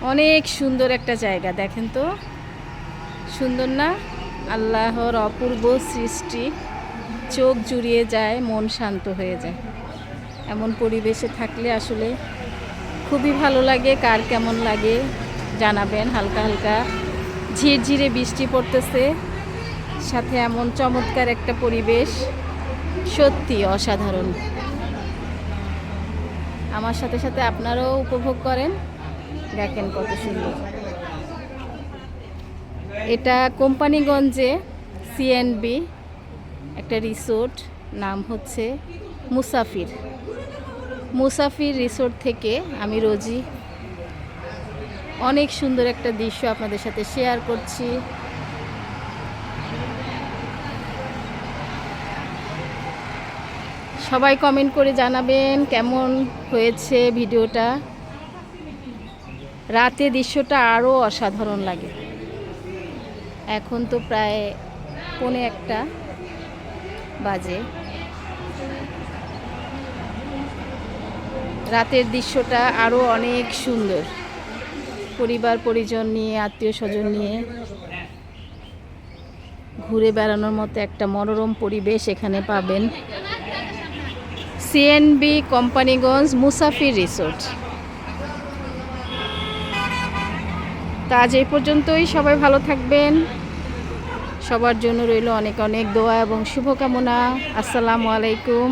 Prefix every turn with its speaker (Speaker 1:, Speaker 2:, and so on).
Speaker 1: অনেক সুন্দর একটা জায়গা, দেখেন তো সুন্দর না? আল্লাহর অপূর্ব সৃষ্টি, চোখ জুড়িয়ে যায়, মন শান্ত হয়ে যায়। এমন পরিবেশে থাকলে আসলে খুবই ভালো লাগে। কার কেমন লাগে জানাবেন। হালকা হালকা ঝিরঝিরে বৃষ্টি পড়তেছে, সাথে এমন চমৎকার একটা পরিবেশ, সত্যি অসাধারণ। আমার সাথে সাথে আপনারাও উপভোগ করেন, দেখেন কত সুন্দর। এটা কোম্পানিগঞ্জে সিএনবি একটা রিসোর্ট, নাম হচ্ছে মুসাফির। মুসাফির রিসোর্ট থেকে আমি রোজি অনেক সুন্দর একটা দৃশ্য আপনাদের সাথে শেয়ার করছি। সবাই কমেন্ট করে জানাবেন কেমন হয়েছে ভিডিওটা। রাতে দৃশ্যটা আরও অসাধারণ লাগে। এখন তো প্রায় 1:45 বাজে। রাতের দৃশ্যটা আরও অনেক সুন্দর। পরিবার পরিজন নিয়ে, আত্মীয় স্বজন নিয়ে ঘুরে বেড়ানোর মতো একটা মনোরম পরিবেশ এখানে পাবেন। সিএনবি কোম্পানিগঞ্জ মুসাফির রিসোর্ট। তা আজ এই পর্যন্তই। সবাই ভালো থাকবেন। সবার জন্য রইল অনেক অনেক দোয়া এবং শুভকামনা। আসসালামু আলাইকুম।